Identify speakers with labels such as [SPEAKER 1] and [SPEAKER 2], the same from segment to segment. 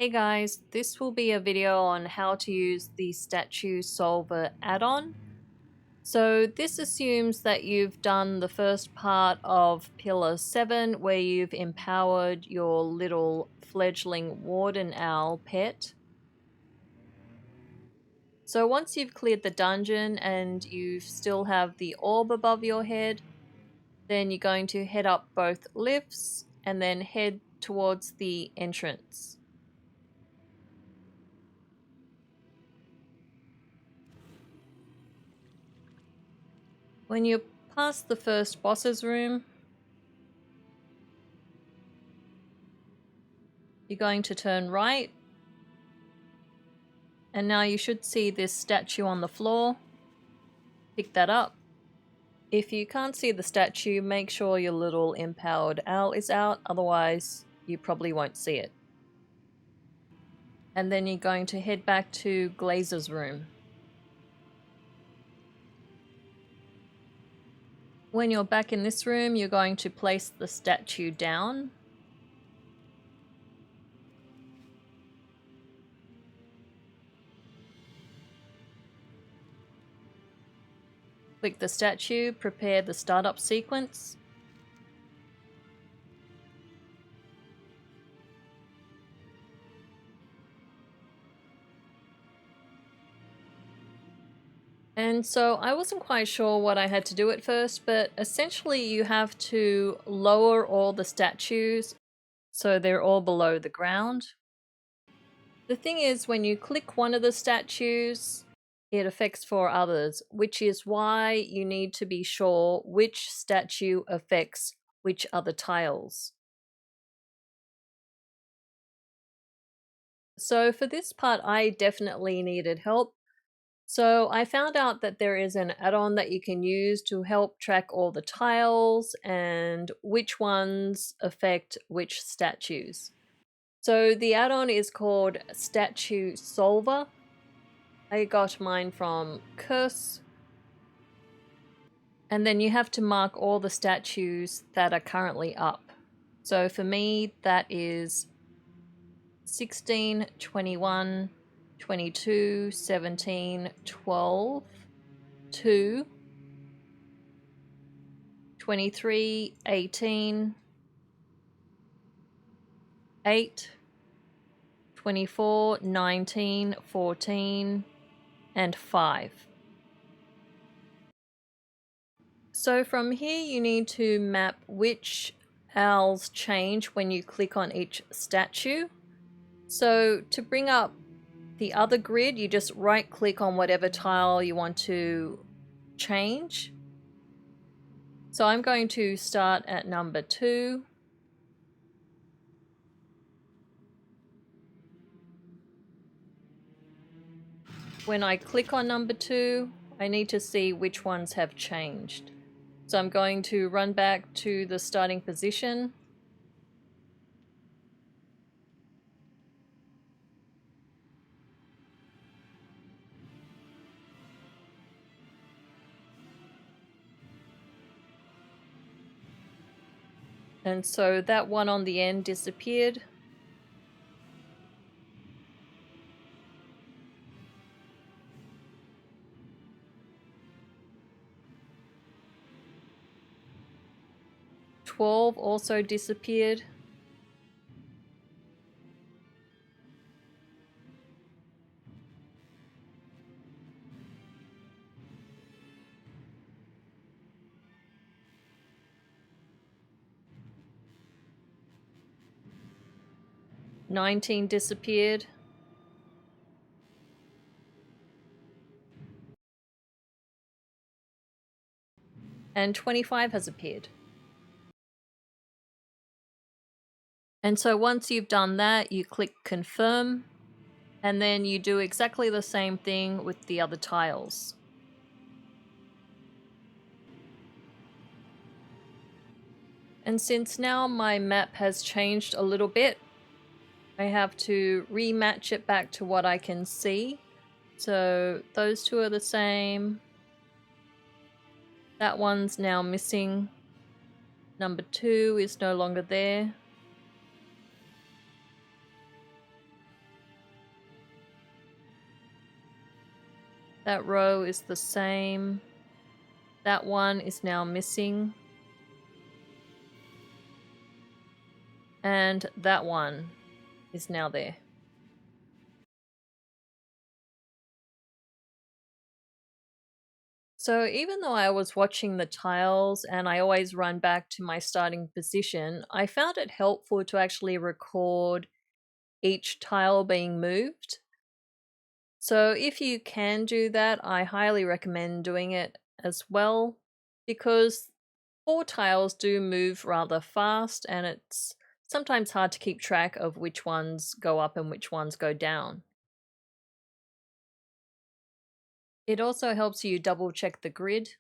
[SPEAKER 1] Hey guys, this will be a video on how to use the StatueSolver add-on. So this assumes that you've done the first part of Pillar 7 where you've empowered your little fledgling Warden owl pet. So once you've cleared the dungeon and you still have the orb above your head, then you're going to head up both lifts and then head towards the entrance. When you're past the first boss's room, you're going to turn right, and now you should see this statue on the floor. Pick that up. If you can't see the statue, make sure your little empowered owl is out, otherwise you probably won't see it. And then you're going to head back to Glazer's room. When you're back in this room, you're going to place the statue down. Click the statue, prepare the startup sequence. And so I wasn't quite sure what I had to do at first, but essentially you have to lower all the statues so they're all below the ground. The thing is, when you click one of the statues, it affects 4 others, which is why you need to be sure which statue affects which other tiles. So for this part, I definitely needed help. So I found out that there is an add-on that you can use to help track all the tiles and which ones affect which statues. So the add-on is called StatueSolver. I got mine from Curse. And then you have to mark all the statues that are currently up. So for me, that is 16, 21, 22, 17, 12, 2, 23, 18, 8, 24, 19, 14, and 5. So from here you need to map which owls change when you click on each statue. So to bring up the other grid, you just right click on whatever tile you want to change. So I'm going to start at number 2. When I click on number 2, I need to see which ones have changed. So I'm going to run back to the starting position. And so that one on the end disappeared. "12" also disappeared. "19" disappeared. And 25 has appeared. And so once you've done that, you click confirm, and then you do exactly the same thing with the other tiles. And since now my map has changed a little bit, I have to rematch it back to what I can see. So those two are the same. That one's now missing. Number 2 is no longer there. That row is the same. That one is now missing. And that one is now there. So even though I was watching the tiles and I always run back to my starting position, I found it helpful to actually record each tile being moved. So if you can do that, I highly recommend doing it as well, because 4 tiles do move rather fast and it's sometimes hard to keep track of which ones go up and which ones go down. It also helps you double check the grid.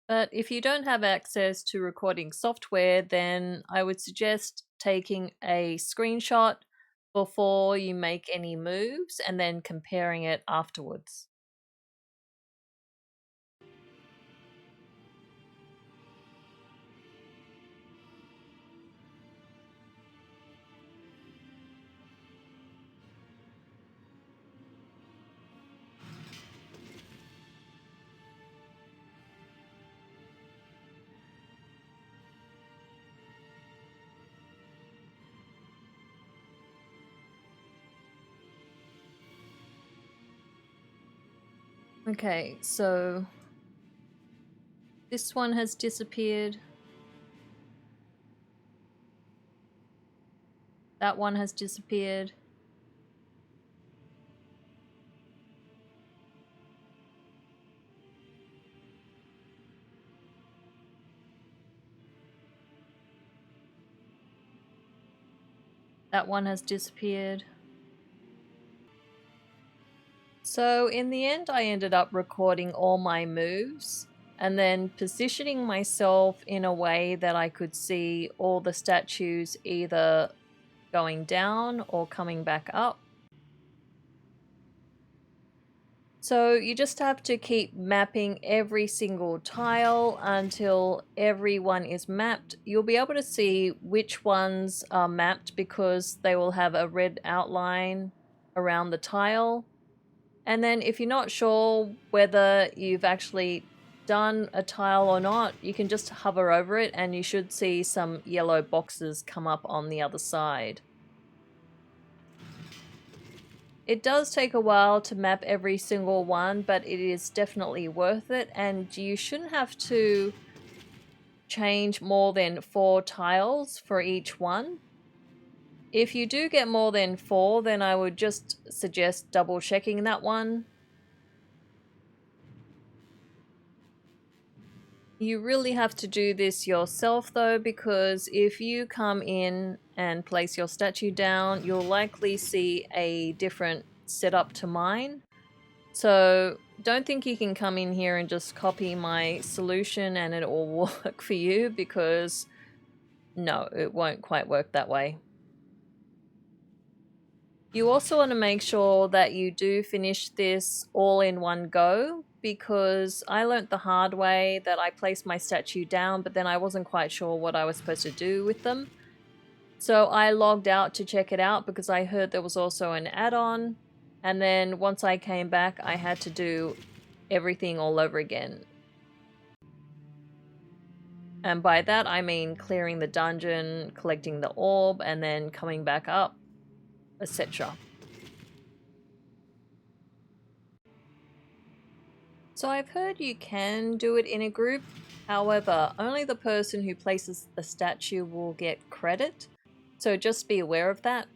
[SPEAKER 1] But if you don't have access to recording software, then I would suggest taking a screenshot before you make any moves and then comparing it afterwards. Okay, so this one has disappeared. That one has disappeared. That one has disappeared. So in the end, I ended up recording all my moves and then positioning myself in a way that I could see all the statues either going down or coming back up. So you just have to keep mapping every single tile until everyone is mapped. You'll be able to see which ones are mapped because they will have a red outline around the tile. And then if you're not sure whether you've actually done a tile or not, you can just hover over it and you should see some yellow boxes come up on the other side. It does take a while to map every single one, but it is definitely worth it, and you shouldn't have to change more than 4 tiles for each one. If you do get more than 4, then I would just suggest double checking that one. You really have to do this yourself though, because if you come in and place your statue down, you'll likely see a different setup to mine. So don't think you can come in here and just copy my solution and it will work for you, because no, it won't quite work that way. You also want to make sure that you do finish this all in one go, because I learnt the hard way that I placed my statue down, but then I wasn't quite sure what I was supposed to do with them. So I logged out to check it out because I heard there was also an add-on, and then once I came back, I had to do everything all over again. And by that I mean clearing the dungeon, collecting the orb, and then coming back up, etc. So I've heard you can do it in a group, however, only the person who places the statue will get credit, so just be aware of that.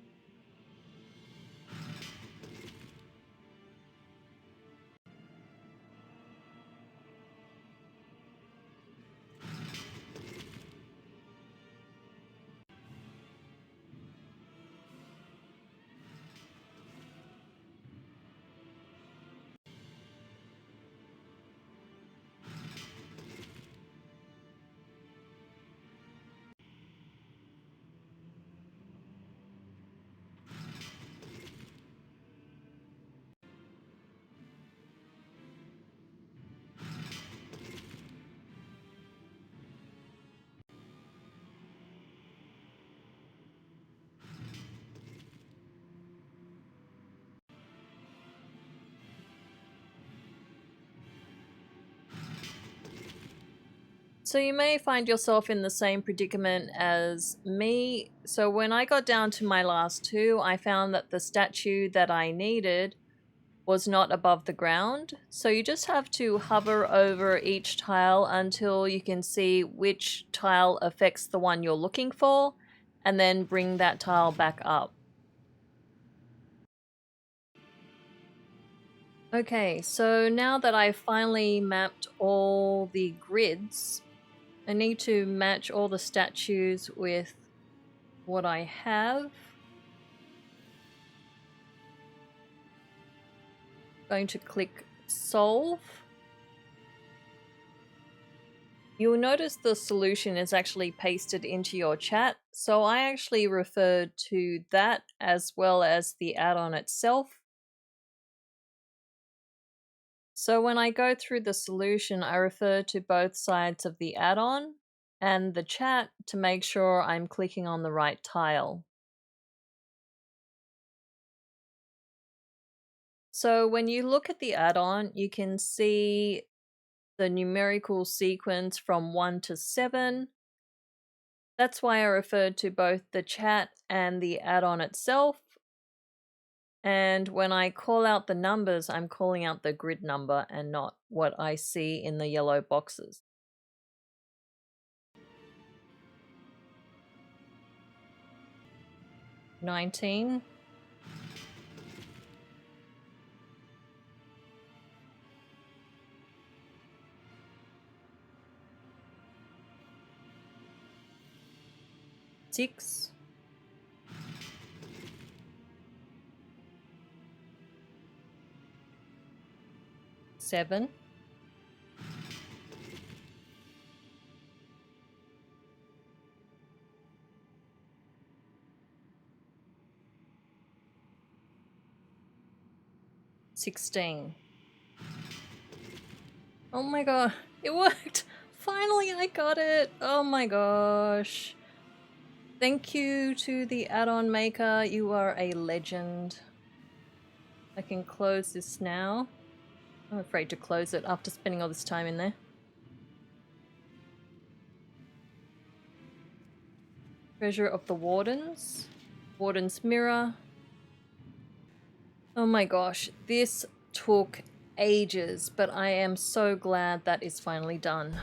[SPEAKER 1] So you may find yourself in the same predicament as me. So when I got down to my last two, I found that the statue that I needed was not above the ground. So you just have to hover over each tile until you can see which tile affects the one you're looking for, and then bring that tile back up. Okay, so now that I've finally mapped all the grids, I need to match all the statues with what I have. Going to click solve. You'll notice the solution is actually pasted into your chat, so I actually referred to that as well as the add-on itself. So when I go through the solution, I refer to both sides of the add-on and the chat to make sure I'm clicking on the right tile. So when you look at the add-on, you can see the numerical sequence from 1 to 7. That's why I referred to both the chat and the add-on itself. And when I call out the numbers, I'm calling out the grid number and not what I see in the yellow boxes. $19. $6. $7. $16. Oh my god, it worked! Finally I got it! Oh my gosh. Thank you to the add-on maker, you are a legend. I can close this now. I'm afraid to close it after spending all this time in there. Treasure of the Wardens. Warden's mirror. Oh my gosh, this took ages, but I am so glad that is finally done.